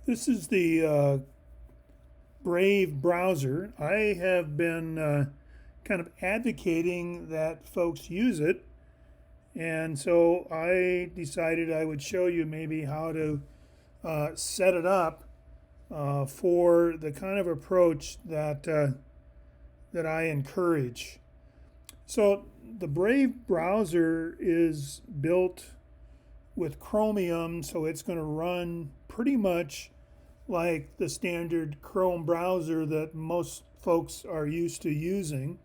This is the Brave browser. I have been kind of advocating that folks use it, and so I decided I would show you maybe how to set it up for the kind of approach that I encourage. So the Brave browser is built with Chromium, so it's going to run pretty much like the standard Chrome browser that most folks are used to using.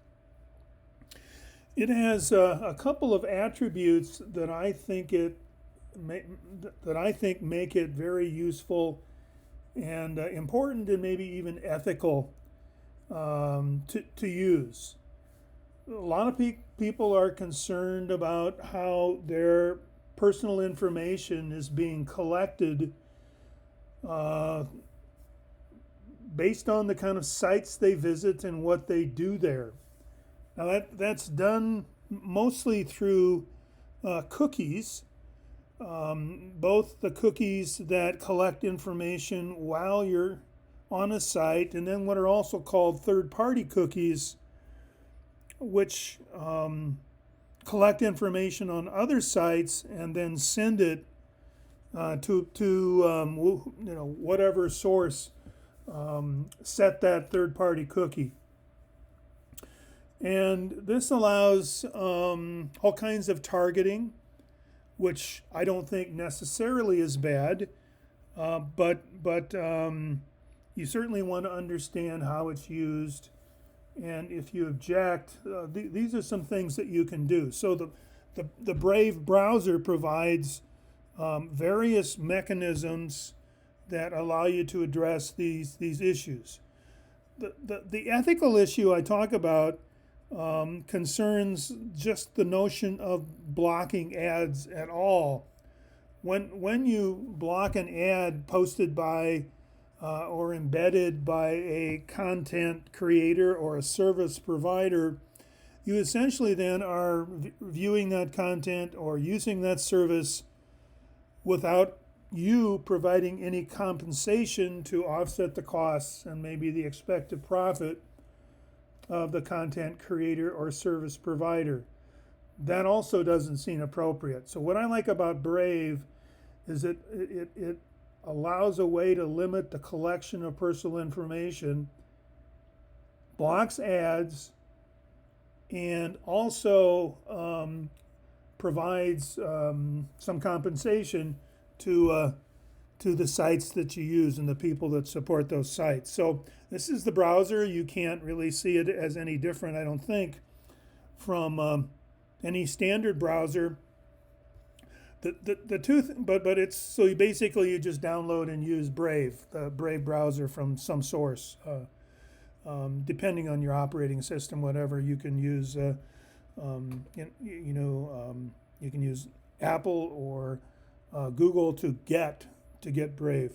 It has a couple of attributes that I think make it very useful and important and maybe even ethical to use. A lot of people are concerned about how their personal information is being collected uh, based on the kind of sites they visit and what they do there. Now that's done mostly through cookies, both the cookies that collect information while you're on a site, and then what are also called third-party cookies, which collect information on other sites and then send it to whatever source set that third-party cookie. And this allows all kinds of targeting, which I don't think necessarily is bad, but you certainly want to understand how it's used. And if you object, these are some things that you can do. So the Brave browser provides various mechanisms that allow you to address these issues. The ethical issue I talk about concerns just the notion of blocking ads at all. When you block an ad posted by or embedded by a content creator or a service provider, you essentially then are viewing that content or using that service without you providing any compensation to offset the costs and maybe the expected profit of the content creator or service provider. That also doesn't seem appropriate. So what I like about Brave is that it allows a way to limit the collection of personal information, blocks ads, and also provides some compensation to the sites that you use and the people that support those sites. So this is the browser. You can't really see it as any different, I don't think, from any standard browser. The two, but it's so you basically you just download and use Brave, the Brave browser from some source, depending on your operating system, whatever you can use. You can use Apple or Google to get Brave.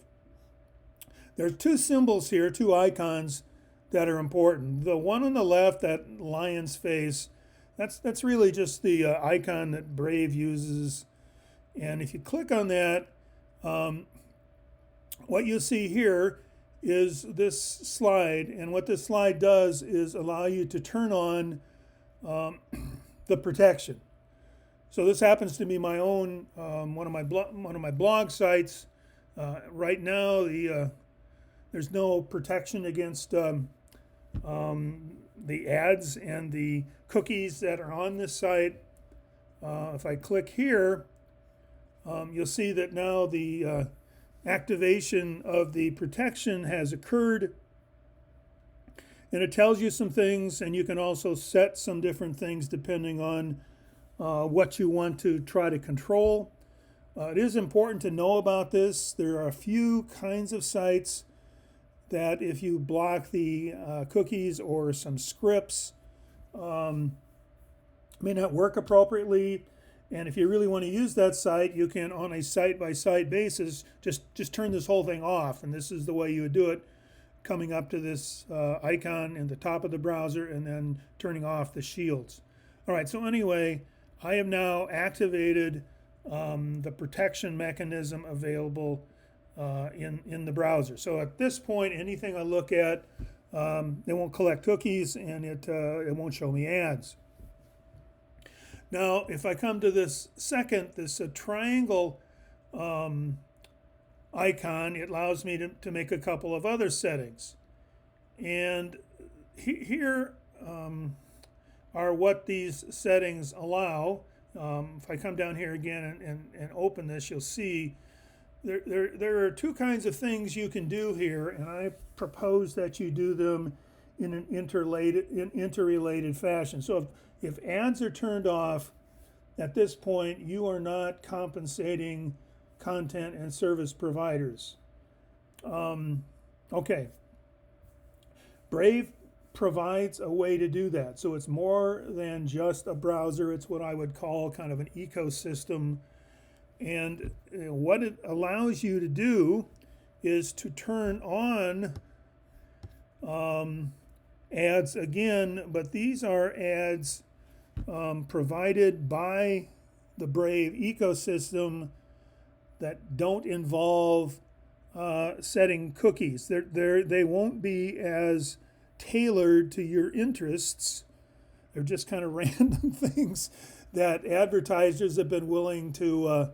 There's two symbols here, two icons that are important. The one on the left, that lion's face, that's really just the icon that Brave uses. And if you click on that, what you'll see here is this slide. And what this slide does is allow you to turn on the protection. So this happens to be my own one of my blog sites. Right now, there's no protection against the ads and the cookies that are on this site. If I click here, you'll see that now the activation of the protection has occurred, and it tells you some things, and you can also set some different things depending on what you want to try to control. It is important to know about this. There are a few kinds of sites that if you block the cookies or some scripts, may not work appropriately. And if you really want to use that site, you can, on a site-by-site basis, just turn this whole thing off. And this is the way you would do it, coming up to this icon in the top of the browser and then turning off the shields. All right, so anyway, I have now activated the protection mechanism available in the browser. So at this point, anything I look at, it won't collect cookies and it won't show me ads. Now, if I come to this triangle icon, it allows me to make a couple of other settings. And here are what these settings allow. If I come down here again and open this, you'll see there are two kinds of things you can do here, and I propose that you do them in an interrelated fashion. So if ads are turned off, at this point, you are not compensating content and service providers. Okay. Brave provides a way to do that. So it's more than just a browser. It's what I would call kind of an ecosystem. And what it allows you to do is to turn on ads again, but these are ads provided by the Brave ecosystem that don't involve setting cookies. They won't be as tailored to your interests. They're just kind of random things that advertisers have been willing to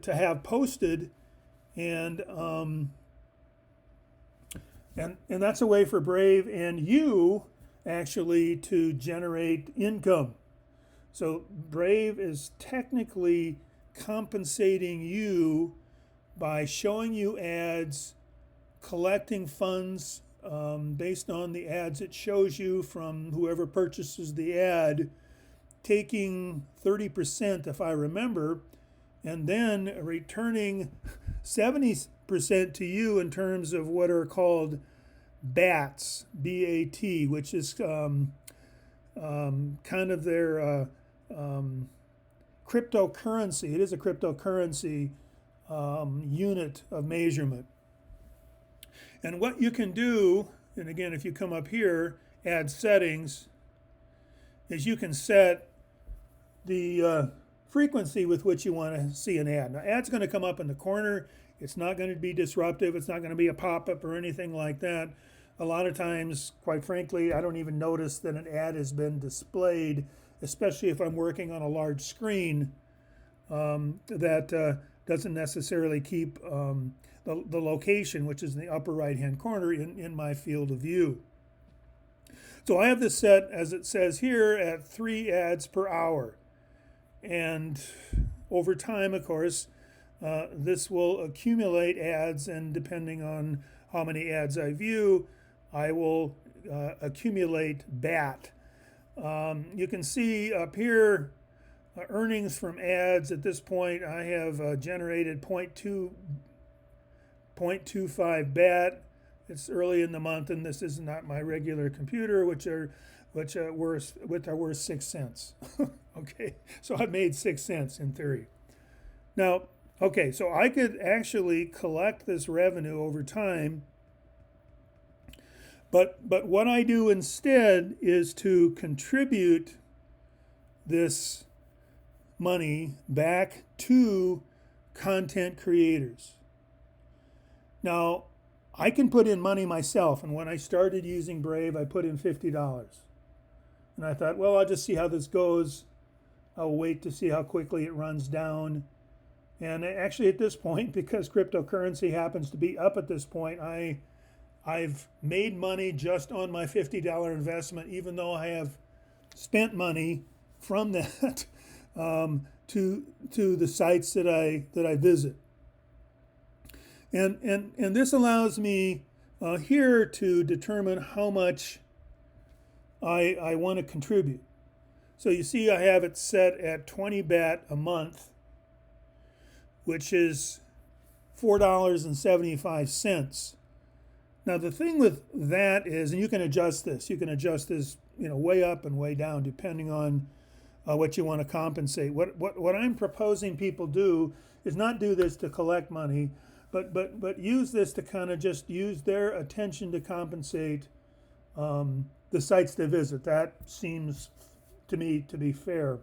have posted, and that's a way for Brave and you actually to generate income. So Brave is technically compensating you by showing you ads, collecting funds based on the ads it shows you from whoever purchases the ad, taking 30%, if I remember, and then returning 70% to you in terms of what are called BATs, B-A-T, which is kind of their cryptocurrency. It is a cryptocurrency unit of measurement. And what you can do, and again, if you come up here, add settings, is you can set the frequency with which you want to see an ad. Now, ad's going to come up in the corner. It's not going to be disruptive. It's not going to be a pop-up or anything like that. A lot of times, quite frankly, I don't even notice that an ad has been displayed, especially if I'm working on a large screen that doesn't necessarily keep the location, which is in the upper right-hand corner, in my field of view. So I have this set, as it says here, at 3 ads per hour. And over time, of course, this will accumulate ads, and depending on how many ads I view, I will accumulate BAT. You can see up here earnings from ads. At this point, I have generated 0.25 BAT. It's early in the month, and this is not my regular computer, which are worth 6 cents. Okay, so I've made 6 cents in theory. Now, okay, so I could actually collect this revenue over time, but what I do instead is to contribute this money back to content creators. Now, I can put in money myself, and when I started using Brave, I put in $50. And I thought, well, I'll just see how this goes. I'll wait to see how quickly it runs down. And actually at this point, because cryptocurrency happens to be up at this point, I've made money just on my $50 investment, even though I have spent money from that to the sites that I visit. And this allows me here to determine how much I want to contribute. So you see I have it set at 20 BAT a month, which is $4.75. Now the thing with that is, and you can adjust this, way up and way down depending on what you want to compensate. What I'm proposing people do is not do this to collect money, but use this to kind of just use their attention to compensate the sites they visit. That seems to me to be fair.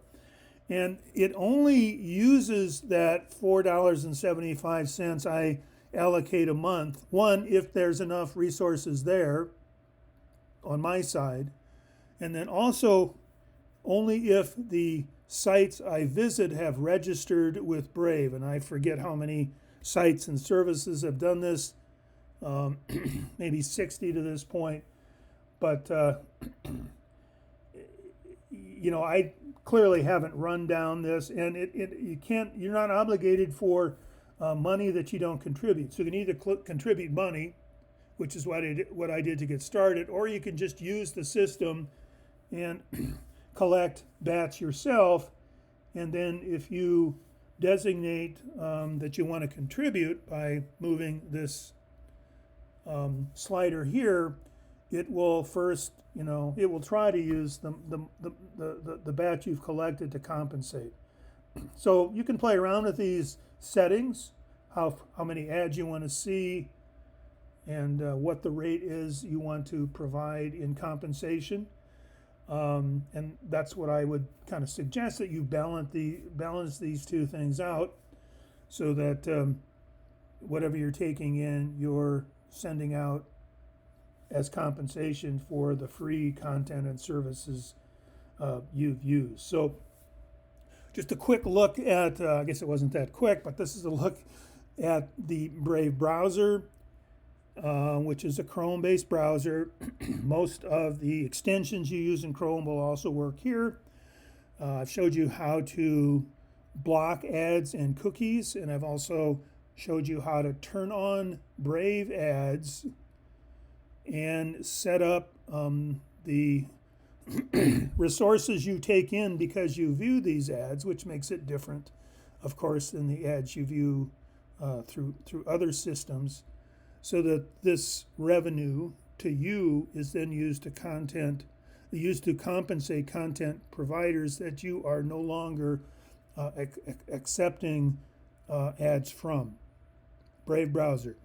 And it only uses that $4.75 I allocate a month. One, if there's enough resources there on my side, and then also only if the sites I visit have registered with Brave, and I forget how many sites and services have done this, maybe 60 to this point, but I clearly haven't run down this, and you're not obligated for money that you don't contribute. So you can either contribute money, which is what I did to get started, or you can just use the system and collect bats yourself. And then if you designate that you want to contribute by moving this slider here, it will first, it will try to use the bat you've collected to compensate. So you can play around with these settings, how many ads you want to see, and what the rate is you want to provide in compensation. And that's what I would kind of suggest, that you balance these two things out, so that whatever you're taking in, you're sending out as compensation for the free content and services you've used. So just a quick look at, I guess it wasn't that quick, but this is a look at the Brave browser, which is a Chrome-based browser. Most of the extensions you use in Chrome will also work here. I've showed you how to block ads and cookies, and I've also showed you how to turn on Brave ads and set up the resources you take in because you view these ads, which makes it different, of course, than the ads you view through other systems, so that this revenue to you is then used to compensate content providers that you are no longer accepting ads from. Brave browser.